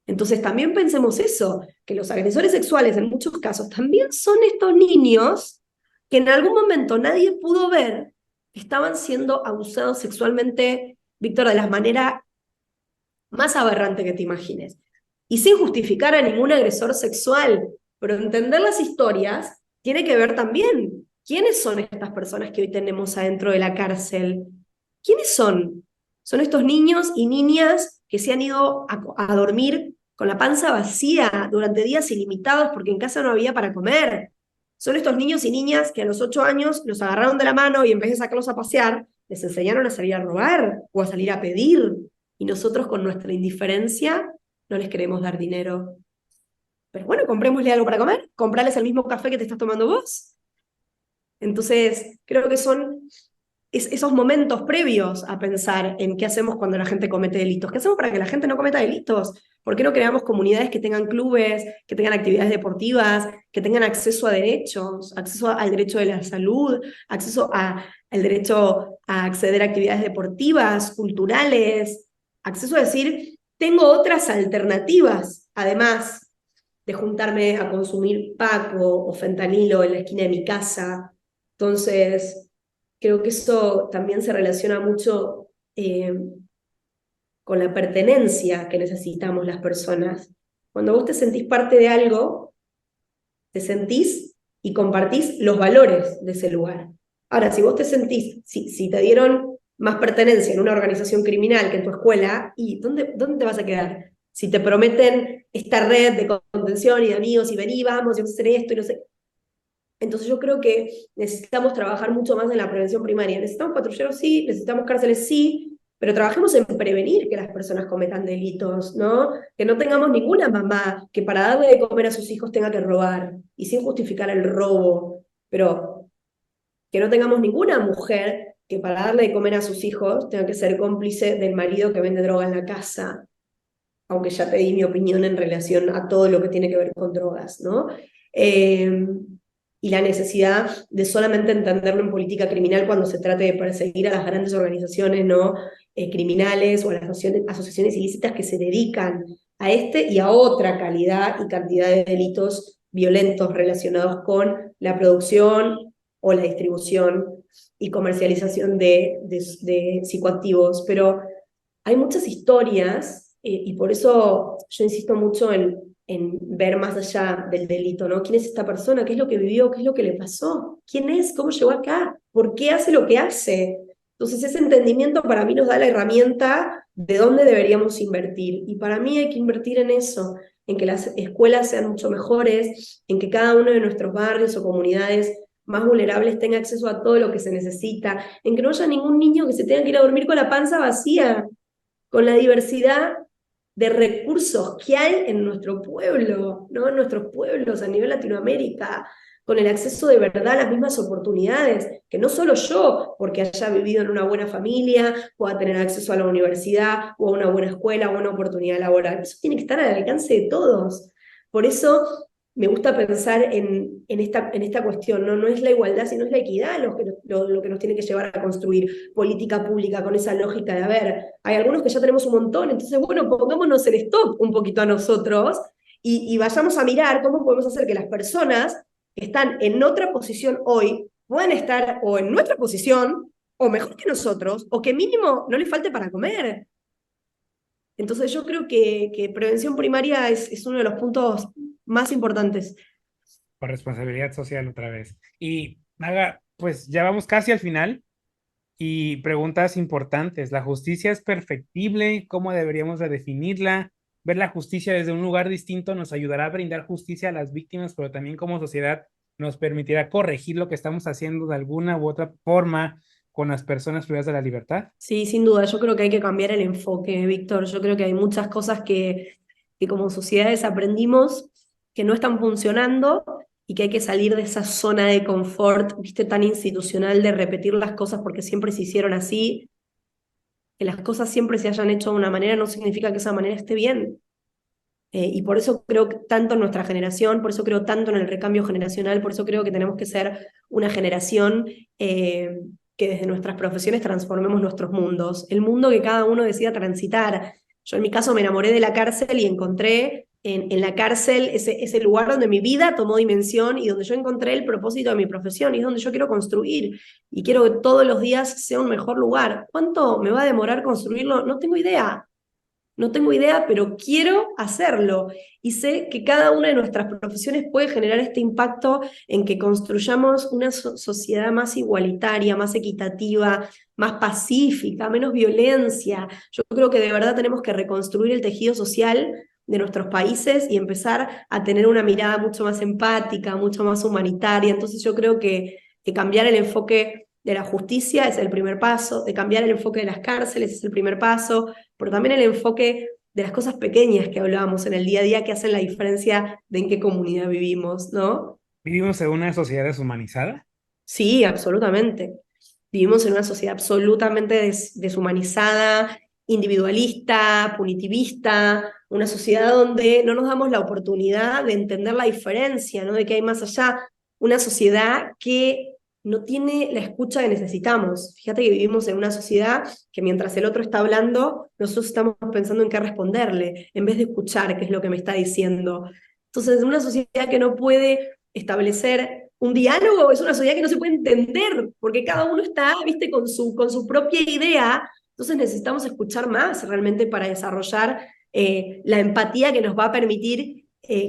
Entonces también pensemos eso, que los agresores sexuales en muchos casos también son estos niños que en algún momento nadie pudo ver que estaban siendo abusados sexualmente, Víctor, de la manera más aberrante que te imagines. Y sin justificar a ningún agresor sexual, pero entender las historias tiene que ver también quiénes son estas personas que hoy tenemos adentro de la cárcel. ¿Quiénes son? Son estos niños y niñas que se han ido a dormir con la panza vacía durante días ilimitados porque en casa no había para comer. Son estos niños y niñas que a los 8 años los agarraron de la mano y en vez de sacarlos a pasear, les enseñaron a salir a robar o a salir a pedir. Y nosotros con nuestra indiferencia no les queremos dar dinero. Pero bueno, comprémosle algo para comer, comprarles el mismo café que te estás tomando vos. Entonces, creo que son esos momentos previos a pensar en qué hacemos cuando la gente comete delitos. ¿Qué hacemos para que la gente no cometa delitos? ¿Por qué no creamos comunidades que tengan clubes, que tengan actividades deportivas, que tengan acceso a derechos, acceso al derecho de la salud, acceso al derecho a acceder a actividades deportivas, culturales, acceso a decir, tengo otras alternativas, además de juntarme a consumir paco o fentanilo en la esquina de mi casa? Entonces, creo que eso también se relaciona mucho con la pertenencia que necesitamos las personas. Cuando vos te sentís parte de algo, te sentís y compartís los valores de ese lugar. Ahora, si vos te sentís, si te dieron más pertenencia en una organización criminal que en tu escuela, ¿y dónde te vas a quedar? Si te prometen esta red de contención y de amigos y vení, vamos, y vamos a hacer esto y no sé. Entonces yo creo que necesitamos trabajar mucho más en la prevención primaria. Necesitamos patrulleros, sí, necesitamos cárceles, sí, pero trabajemos en prevenir que las personas cometan delitos, ¿no? Que no tengamos ninguna mamá que para darle de comer a sus hijos tenga que robar, y sin justificar el robo, pero que no tengamos ninguna mujer que para darle de comer a sus hijos tenga que ser cómplice del marido que vende droga en la casa, aunque ya te di mi opinión en relación a todo lo que tiene que ver con drogas, ¿no? Y la necesidad de solamente entenderlo en política criminal cuando se trate de perseguir a las grandes organizaciones, ¿no? Criminales o a las asociaciones ilícitas que se dedican a este y a otra calidad y cantidad de delitos violentos relacionados con la producción o la distribución y comercialización de psicoactivos. Pero hay muchas historias y por eso yo insisto mucho en ver más allá del delito, ¿no? ¿Quién es esta persona? ¿Qué es lo que vivió? ¿Qué es lo que le pasó? ¿Quién es? ¿Cómo llegó acá? ¿Por qué hace lo que hace? Entonces ese entendimiento para mí nos da la herramienta de dónde deberíamos invertir. Y para mí hay que invertir en eso, en que las escuelas sean mucho mejores, en que cada uno de nuestros barrios o comunidades más vulnerables tenga acceso a todo lo que se necesita, en que no haya ningún niño que se tenga que ir a dormir con la panza vacía, con la diversidad de recursos que hay en nuestro pueblo, ¿no? En nuestros pueblos a nivel Latinoamérica, con el acceso de verdad a las mismas oportunidades, que no solo yo, porque haya vivido en una buena familia, pueda tener acceso a la universidad o a una buena escuela o a una oportunidad laboral. Eso tiene que estar al alcance de todos. Por eso me gusta pensar en esta cuestión, ¿no? No es la igualdad, sino es la equidad lo que nos tiene que llevar a construir política pública con esa lógica de, a ver, hay algunos que ya tenemos un montón, entonces, bueno, pongámonos el stop un poquito a nosotros y vayamos a mirar cómo podemos hacer que las personas que están en otra posición hoy puedan estar o en nuestra posición, o mejor que nosotros, o que mínimo no les falte para comer. Entonces yo creo que prevención primaria es uno de los puntos más importantes. Por responsabilidad social otra vez. Y Naga, pues ya vamos casi al final y preguntas importantes. ¿La justicia es perfectible? ¿Cómo deberíamos de definirla? Ver la justicia desde un lugar distinto nos ayudará a brindar justicia a las víctimas, pero también como sociedad nos permitirá corregir lo que estamos haciendo de alguna u otra forma con las personas privadas de la libertad. Sí, sin duda, yo creo que hay que cambiar el enfoque, Víctor. Yo creo que hay muchas cosas que como sociedades aprendimos que no están funcionando y que hay que salir de esa zona de confort, viste, tan institucional de repetir las cosas porque siempre se hicieron así. Que las cosas siempre se hayan hecho de una manera no significa que esa manera esté bien. Y por eso creo que tanto en nuestra generación, por eso creo tanto en el recambio generacional, por eso creo que tenemos que ser una generación que desde nuestras profesiones transformemos nuestros mundos, el mundo que cada uno decida transitar. Yo en mi caso me enamoré de la cárcel y encontré en la cárcel ese lugar donde mi vida tomó dimensión y donde yo encontré el propósito de mi profesión y es donde yo quiero construir y quiero que todos los días sea un mejor lugar. ¿Cuánto me va a demorar construirlo? No tengo idea. No tengo idea, pero quiero hacerlo. Y sé que cada una de nuestras profesiones puede generar este impacto en que construyamos una sociedad más igualitaria, más equitativa, más pacífica, menos violencia. Yo creo que de verdad tenemos que reconstruir el tejido social de nuestros países y empezar a tener una mirada mucho más empática, mucho más humanitaria. Entonces yo creo que cambiar el enfoque de la justicia es el primer paso, de cambiar el enfoque de las cárceles es el primer paso, pero también el enfoque de las cosas pequeñas que hablábamos en el día a día que hacen la diferencia de en qué comunidad vivimos, ¿no? ¿Vivimos en una sociedad deshumanizada? Sí, absolutamente. Vivimos en una sociedad absolutamente deshumanizada, individualista, punitivista, una sociedad donde no nos damos la oportunidad de entender la diferencia, ¿no? De que hay más allá, una sociedad que no tiene la escucha que necesitamos. Fíjate que vivimos en una sociedad que mientras el otro está hablando, nosotros estamos pensando en qué responderle, en vez de escuchar qué es lo que me está diciendo. Entonces, en una sociedad que no puede establecer un diálogo, es una sociedad que no se puede entender, porque cada uno está, viste, con su propia idea, entonces necesitamos escuchar más realmente para desarrollar la empatía que nos va a permitir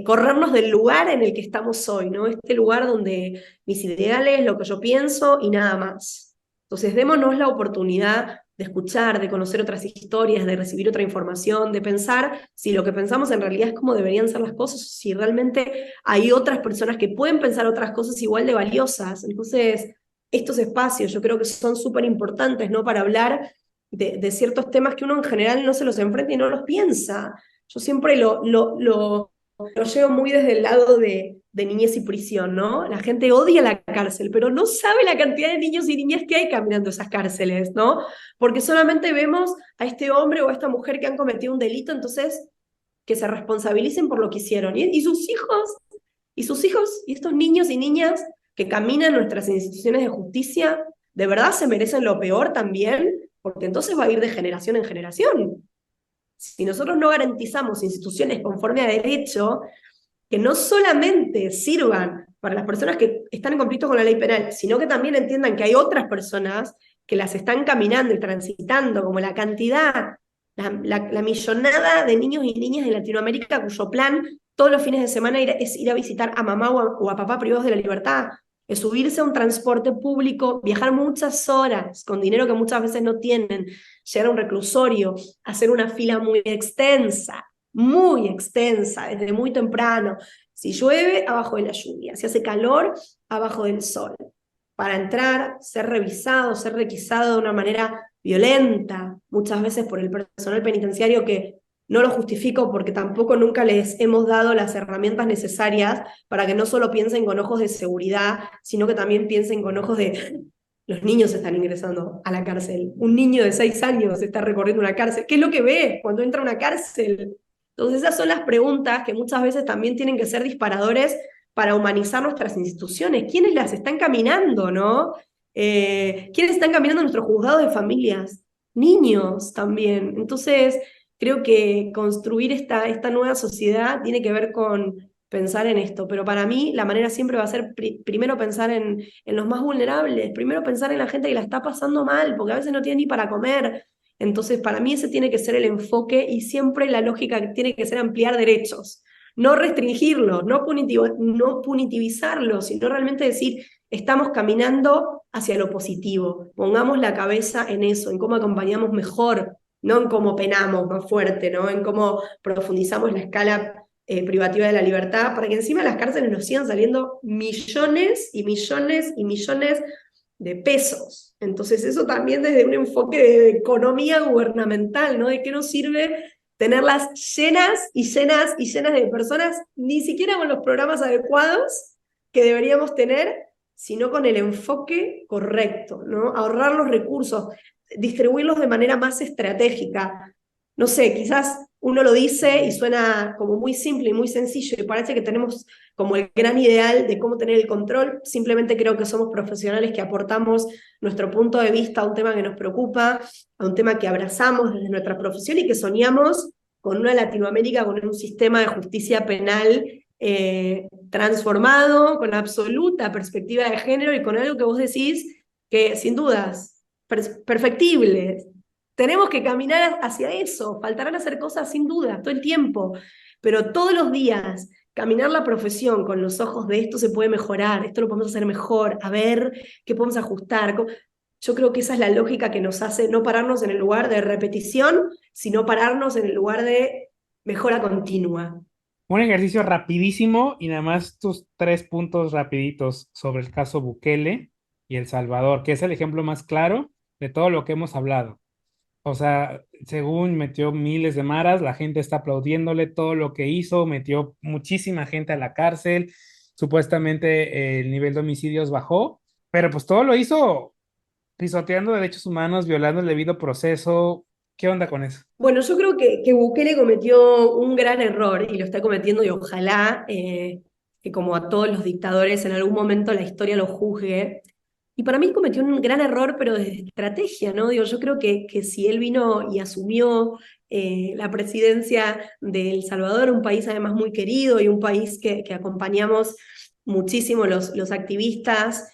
corrernos del lugar en el que estamos hoy, ¿no? Este lugar donde mis ideales, lo que yo pienso y nada más. Entonces démonos la oportunidad de escuchar, de conocer otras historias, de recibir otra información, de pensar si lo que pensamos en realidad es cómo deberían ser las cosas, si realmente hay otras personas que pueden pensar otras cosas igual de valiosas. Entonces, estos espacios yo creo que son súper importantes, ¿no? Para hablar de ciertos temas que uno en general no se los enfrenta y no los piensa. Yo siempre lo llevo muy desde el lado de niñez y prisión, ¿no? La gente odia la cárcel, pero no sabe la cantidad de niños y niñas que hay caminando esas cárceles, ¿no? Porque solamente vemos a este hombre o a esta mujer que han cometido un delito, entonces que se responsabilicen por lo que hicieron. Y estos niños y niñas que caminan en nuestras instituciones de justicia, ¿de verdad se merecen lo peor también? Porque entonces va a ir de generación en generación. Si nosotros no garantizamos instituciones conforme a derecho, que no solamente sirvan para las personas que están en conflicto con la ley penal, sino que también entiendan que hay otras personas que las están caminando y transitando, como la cantidad, la millonada de niños y niñas de Latinoamérica cuyo plan todos los fines de semana es ir a visitar a mamá o a papá privados de la libertad, es subirse a un transporte público, viajar muchas horas con dinero que muchas veces no tienen, llegar a un reclusorio, hacer una fila muy extensa, desde muy temprano. Si llueve, abajo de la lluvia. Si hace calor, abajo del sol. Para entrar, ser revisado, ser requisado de una manera violenta, muchas veces por el personal penitenciario que no lo justifico porque tampoco nunca les hemos dado las herramientas necesarias para que no solo piensen con ojos de seguridad, sino que también piensen con ojos de los niños están ingresando a la cárcel. Un niño de 6 años está recorriendo una cárcel. ¿Qué es lo que ve cuando entra a una cárcel? Entonces esas son las preguntas que muchas veces también tienen que ser disparadores para humanizar nuestras instituciones. ¿Quiénes las están caminando, no? ¿Quiénes están caminando nuestros juzgados de familias? Niños también. Entonces, creo que construir esta nueva sociedad tiene que ver con pensar en esto, pero para mí la manera siempre va a ser primero pensar en los más vulnerables, primero pensar en la gente que la está pasando mal, porque a veces no tiene ni para comer. Entonces, para mí ese tiene que ser el enfoque y siempre la lógica tiene que ser ampliar derechos, no restringirlos, no punitivizarlos, sino realmente decir, estamos caminando hacia lo positivo, pongamos la cabeza en eso, en cómo acompañamos mejor, no en cómo penamos más fuerte, ¿no? En cómo profundizamos la escala privativa de la libertad, para que encima de las cárceles nos sigan saliendo millones y millones y millones de pesos. Entonces eso también desde un enfoque de economía gubernamental, ¿no? ¿De qué nos sirve tenerlas llenas y llenas y llenas de personas, ni siquiera con los programas adecuados que deberíamos tener, sino con el enfoque correcto, ¿no? Ahorrar los recursos, distribuirlos de manera más estratégica. No sé, quizás uno lo dice y suena como muy simple y muy sencillo y parece que tenemos como el gran ideal de cómo tener el control. Simplemente creo que somos profesionales que aportamos nuestro punto de vista a un tema que nos preocupa, a un tema que abrazamos desde nuestra profesión y que soñamos con una Latinoamérica, con un sistema de justicia penal transformado, con absoluta perspectiva de género y con algo que vos decís que sin dudas, perfectible. Tenemos que caminar hacia eso, faltarán hacer cosas sin duda, todo el tiempo, pero todos los días caminar la profesión con los ojos de esto se puede mejorar, esto lo podemos hacer mejor, a ver qué podemos ajustar. Yo creo que esa es la lógica que nos hace no pararnos en el lugar de repetición, sino pararnos en el lugar de mejora continua. Un ejercicio rapidísimo y nada más tus 3 puntos rapiditos sobre el caso Bukele y El Salvador, que es el ejemplo más claro de todo lo que hemos hablado. O sea, según metió miles de maras, la gente está aplaudiéndole todo lo que hizo, metió muchísima gente a la cárcel, supuestamente el nivel de homicidios bajó, pero pues todo lo hizo pisoteando derechos humanos, violando el debido proceso. ¿Qué onda con eso? Bueno, yo creo que Bukele cometió un gran error y lo está cometiendo y ojalá que como a todos los dictadores en algún momento la historia lo juzgue. Y para mí cometió un gran error, pero desde estrategia, ¿no? Digo, yo creo que si él vino y asumió la presidencia de El Salvador, un país además muy querido y un país que acompañamos muchísimo los activistas,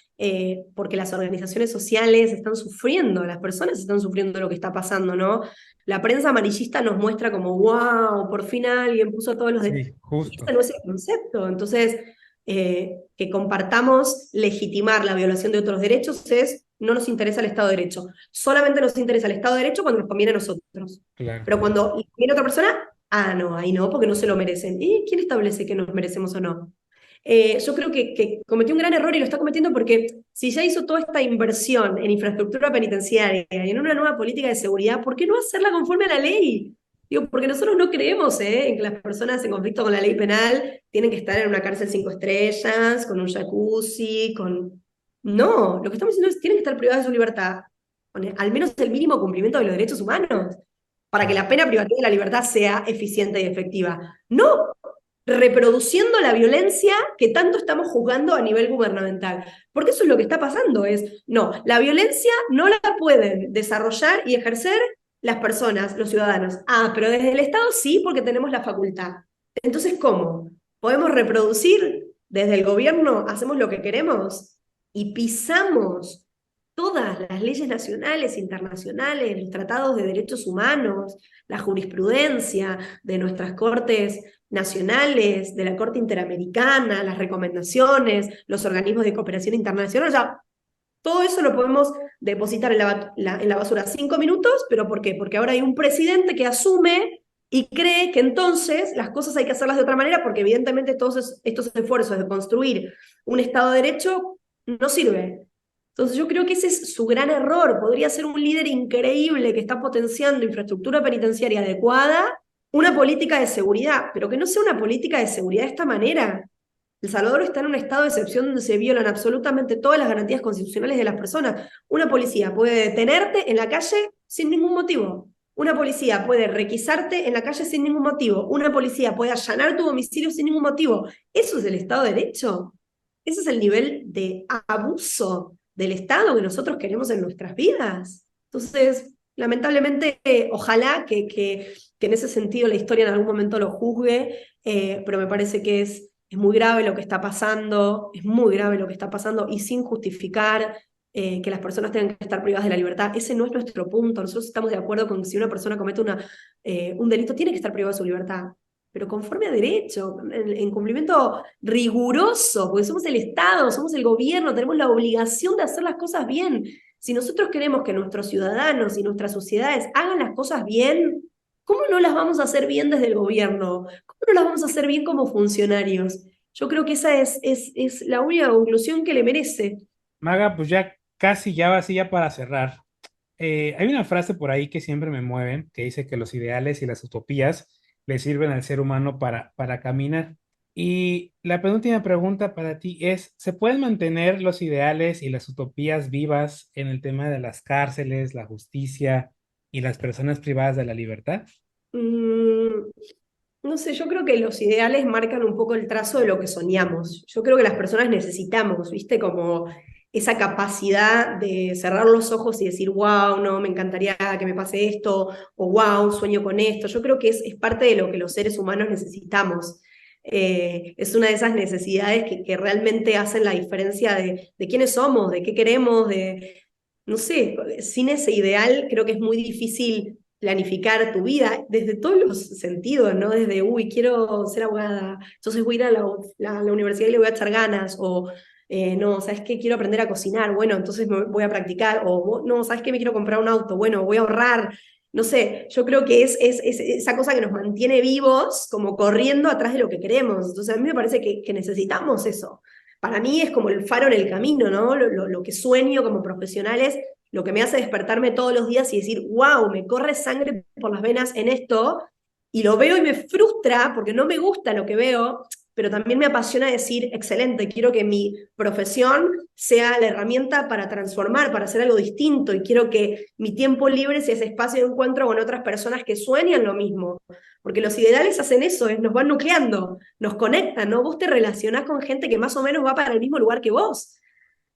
porque las organizaciones sociales están sufriendo, las personas están sufriendo lo que está pasando, ¿no? La prensa amarillista nos muestra como, wow, por fin alguien puso a todos los... Sí, Y ese justo. no es el concepto. Entonces, que compartamos legitimar la violación de otros derechos no nos interesa el Estado de Derecho. Solamente nos interesa el Estado de Derecho cuando nos conviene a nosotros. Claro. Pero cuando viene otra persona, no, ahí no, porque no se lo merecen. ¿Y quién establece que nos merecemos o no? Yo creo que cometió un gran error y lo está cometiendo porque si ya hizo toda esta inversión en infraestructura penitenciaria y en una nueva política de seguridad, ¿por qué no hacerla conforme a la ley? Digo, porque nosotros no creemos en que las personas en conflicto con la ley penal tienen que estar en una cárcel 5 estrellas, con un jacuzzi, con... No, lo que estamos diciendo es que tienen que estar privadas de su libertad, con al menos el mínimo cumplimiento de los derechos humanos, para que Claro. la pena privativa de la libertad sea eficiente y efectiva. No reproduciendo la violencia que tanto estamos juzgando a nivel gubernamental. Porque eso es lo que está pasando, no, la violencia no la pueden desarrollar y ejercer las personas, los ciudadanos. Pero desde el Estado sí, porque tenemos la facultad. Entonces, ¿cómo? ¿Podemos reproducir desde el gobierno? ¿Hacemos lo que queremos? Y pisamos todas las leyes nacionales, internacionales, los tratados de derechos humanos, la jurisprudencia de nuestras cortes nacionales, de la Corte Interamericana, las recomendaciones, los organismos de cooperación internacional. O sea, todo eso lo podemos depositar en la basura 5 minutos, ¿pero por qué? Porque ahora hay un presidente que asume y cree que entonces las cosas hay que hacerlas de otra manera, porque evidentemente todos estos esfuerzos de construir un Estado de Derecho no sirve. Entonces yo creo que ese es su gran error. Podría ser un líder increíble que está potenciando infraestructura penitenciaria adecuada, una política de seguridad, pero que no sea una política de seguridad de esta manera. El Salvador está en un estado de excepción donde se violan absolutamente todas las garantías constitucionales de las personas. Una policía puede detenerte en la calle sin ningún motivo. Una policía puede requisarte en la calle sin ningún motivo. Una policía puede allanar tu domicilio sin ningún motivo. ¿Eso es el Estado de Derecho? ¿Ese es el nivel de abuso del Estado que nosotros queremos en nuestras vidas? Entonces, lamentablemente, ojalá que en ese sentido la historia en algún momento lo juzgue, pero me parece que es muy grave lo que está pasando, es muy grave lo que está pasando y sin justificar que las personas tengan que estar privadas de la libertad. Ese no es nuestro punto. Nosotros estamos de acuerdo con que si una persona comete un delito, tiene que estar privada de su libertad, pero conforme a derecho, en cumplimiento riguroso, porque somos el Estado, somos el gobierno, tenemos la obligación de hacer las cosas bien. Si nosotros queremos que nuestros ciudadanos y nuestras sociedades hagan las cosas bien, ¿cómo no las vamos a hacer bien desde el gobierno? ¿Cómo no las vamos a hacer bien como funcionarios? Yo creo que esa es la única conclusión que le merece. Maga, pues ya casi ya va así ya para cerrar. Hay una frase por ahí que siempre me mueve, que dice que los ideales y las utopías le sirven al ser humano para caminar. Y la penúltima pregunta para ti es, ¿se pueden mantener los ideales y las utopías vivas en el tema de las cárceles, la justicia y las personas privadas de la libertad? Mm, no sé, yo creo que los ideales marcan un poco el trazo de lo que soñamos. Yo creo que las personas necesitamos, ¿viste? Como esa capacidad de cerrar los ojos y decir, wow, no, me encantaría que me pase esto, o wow, sueño con esto. Yo creo que es parte de lo que los seres humanos necesitamos. Es una de esas necesidades que realmente hacen la diferencia de quiénes somos, de qué queremos, no sé, sin ese ideal creo que es muy difícil planificar tu vida desde todos los sentidos, ¿no? Desde, uy, quiero ser abogada, entonces voy a ir a la universidad y le voy a echar ganas, o no, ¿sabes qué? Quiero aprender a cocinar, bueno, entonces me voy a practicar, o no, ¿sabes qué? Me quiero comprar un auto, bueno, voy a ahorrar, no sé, yo creo que es esa cosa que nos mantiene vivos, como corriendo atrás de lo que queremos, entonces a mí me parece que necesitamos eso. Para mí es como el faro en el camino, ¿no? Lo que sueño como profesional es lo que me hace despertarme todos los días y decir, wow, me corre sangre por las venas en esto, y lo veo y me frustra porque no me gusta lo que veo, pero también me apasiona decir, excelente, quiero que mi profesión sea la herramienta para transformar, para hacer algo distinto, y quiero que mi tiempo libre sea ese espacio de encuentro con otras personas que sueñan lo mismo, porque los ideales hacen eso, nos van nucleando, nos conectan, ¿no? Vos te relacionás con gente que más o menos va para el mismo lugar que vos,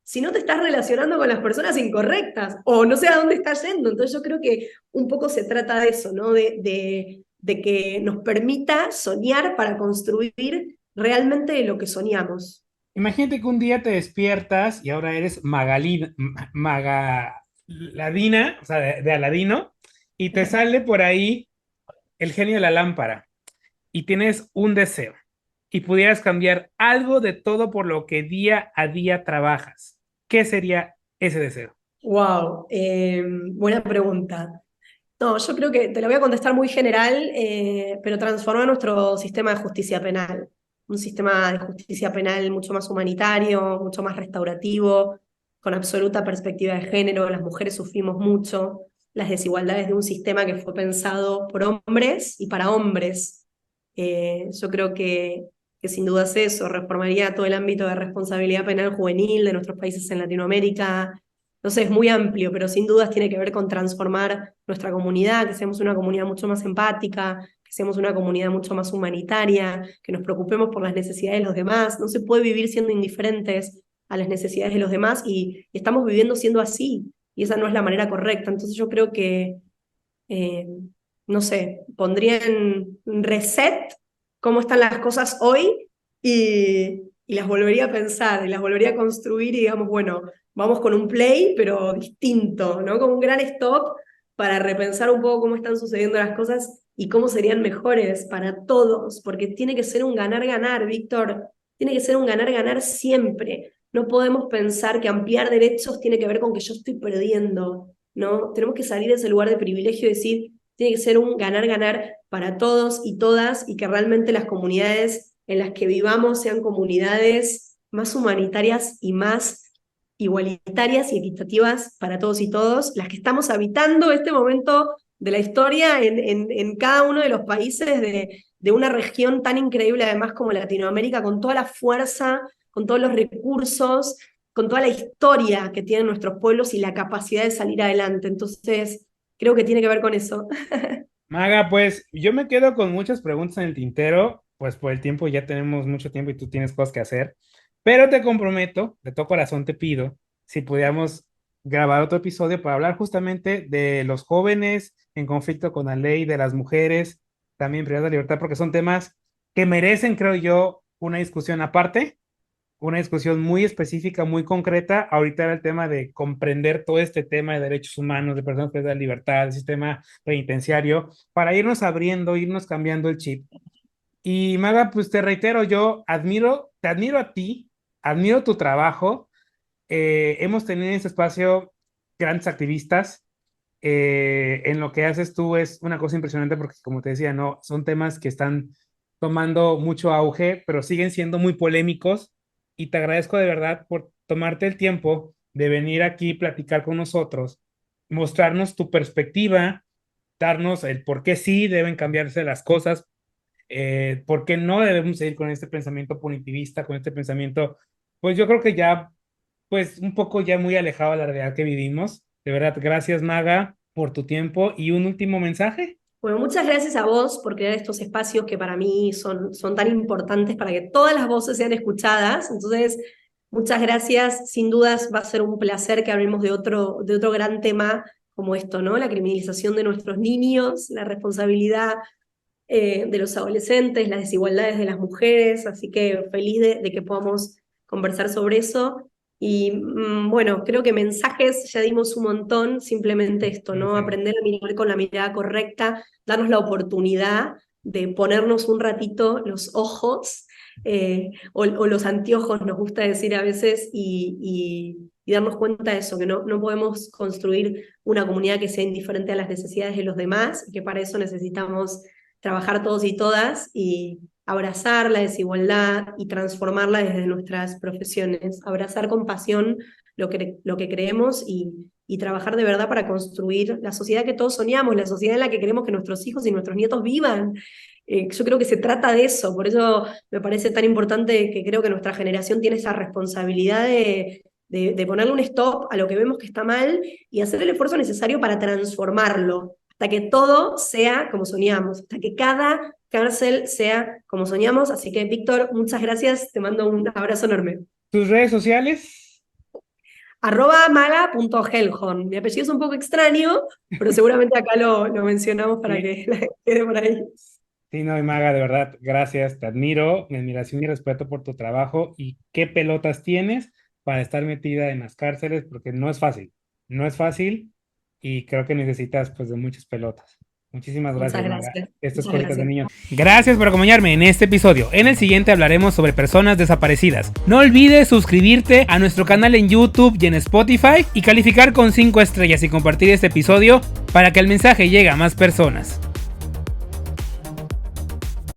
si no te estás relacionando con las personas incorrectas o no sé a dónde estás yendo. Entonces yo creo que un poco se trata de eso, ¿no? De que nos permita soñar para construir realmente lo que soñamos. Imagínate que un día te despiertas y ahora eres Magaladina, o sea, de Aladino, y te sale por ahí el genio de la lámpara y tienes un deseo y pudieras cambiar algo de todo por lo que día a día trabajas, ¿qué sería ese deseo? Wow, buena pregunta. No, yo creo que te la voy a contestar muy general, pero transformar nuestro sistema de justicia penal. Un sistema de justicia penal mucho más humanitario, mucho más restaurativo, con absoluta perspectiva de género. Las mujeres sufrimos mucho las desigualdades de un sistema que fue pensado por hombres y para hombres. Yo creo que sin duda es eso, reformaría todo el ámbito de responsabilidad penal juvenil de nuestros países en Latinoamérica. No sé, es muy amplio, pero sin dudas tiene que ver con transformar nuestra comunidad, que seamos una comunidad mucho más empática, que seamos una comunidad mucho más humanitaria, que nos preocupemos por las necesidades de los demás. No se puede vivir siendo indiferentes a las necesidades de los demás y estamos viviendo siendo así, y esa no es la manera correcta. Entonces yo creo que eh, no sé, pondría en reset cómo están las cosas hoy y las volvería a pensar y las volvería a construir y digamos, bueno, vamos con un play, pero distinto, ¿no? Como un gran stop para repensar un poco cómo están sucediendo las cosas y cómo serían mejores para todos, porque tiene que ser un ganar-ganar, Víctor, tiene que ser un ganar-ganar siempre. No podemos pensar que ampliar derechos tiene que ver con que yo estoy perdiendo, ¿no? Tenemos que salir de ese lugar de privilegio y decir, tiene que ser un ganar-ganar para todos y todas y que realmente las comunidades en las que vivamos sean comunidades más humanitarias y más igualitarias y equitativas para todos y todos, las que estamos habitando este momento de la historia en cada uno de los países de una región tan increíble además como Latinoamérica, con toda la fuerza, con todos los recursos, con toda la historia que tienen nuestros pueblos y la capacidad de salir adelante. Entonces, creo que tiene que ver con eso. Maga, pues yo me quedo con muchas preguntas en el tintero, pues por el tiempo ya tenemos mucho tiempo y tú tienes cosas que hacer, pero te comprometo, de todo corazón te pido, si pudiéramos grabar otro episodio para hablar justamente de los jóvenes en conflicto con la ley, de las mujeres, también privadas de libertad, porque son temas que merecen, creo yo, una discusión aparte, una discusión muy específica, muy concreta. Ahorita era el tema de comprender todo este tema de derechos humanos, de personas privadas de libertad, el sistema penitenciario, para irnos abriendo, irnos cambiando el chip. Y Maga, pues te reitero, yo te admiro a ti, admiro tu trabajo. Hemos tenido en este espacio grandes activistas. En lo que haces tú es una cosa impresionante porque, como te decía, no, son temas que están tomando mucho auge, pero siguen siendo muy polémicos y te agradezco de verdad por tomarte el tiempo de venir aquí, platicar con nosotros, mostrarnos tu perspectiva, darnos el por qué sí deben cambiarse las cosas, por qué no debemos seguir con este pensamiento punitivista, con este pensamiento, pues yo creo que ya, pues un poco ya muy alejado de la realidad que vivimos. De verdad, gracias Maga por tu tiempo y un último mensaje. Bueno, muchas gracias a vos por crear estos espacios que para mí son tan importantes para que todas las voces sean escuchadas. Entonces, muchas gracias. Sin dudas va a ser un placer que hablemos de otro gran tema como esto, ¿no? La criminalización de nuestros niños, la responsabilidad de los adolescentes, las desigualdades de las mujeres. Así que feliz de que podamos conversar sobre eso. Y bueno, creo que mensajes ya dimos un montón, simplemente esto, ¿no? Aprender a mirar con la mirada correcta, darnos la oportunidad de ponernos un ratito los ojos o los anteojos, nos gusta decir a veces, y darnos cuenta de eso, que no podemos construir una comunidad que sea indiferente a las necesidades de los demás, y que para eso necesitamos trabajar todos y todas y abrazar la desigualdad y transformarla desde nuestras profesiones, abrazar con pasión lo que creemos y trabajar de verdad para construir la sociedad que todos soñamos, la sociedad en la que queremos que nuestros hijos y nuestros nietos vivan. Yo creo que se trata de eso, por eso me parece tan importante que creo que nuestra generación tiene esa responsabilidad de ponerle un stop a lo que vemos que está mal y hacer el esfuerzo necesario para transformarlo, hasta que todo sea como soñamos, hasta que cada cárcel sea como soñamos. Así que, Víctor, muchas gracias, te mando un abrazo enorme. ¿Tus redes sociales? @maga.hellhorn. Mi apellido es un poco extraño, pero seguramente acá lo mencionamos para Sí. que la gente quede por ahí. Sí, no, y Maga, de verdad, gracias, te admiro, mi admiración y respeto por tu trabajo y qué pelotas tienes para estar metida en las cárceles, porque no es fácil y creo que necesitas pues de muchas pelotas. Muchísimas gracias, Muchas Maga. gracias. Esto es Muchas Crónicas de gracias. Niños. Gracias por acompañarme en este episodio. En el siguiente hablaremos sobre personas desaparecidas. No olvides suscribirte a nuestro canal en YouTube y en Spotify y calificar con 5 estrellas y compartir este episodio para que el mensaje llegue a más personas.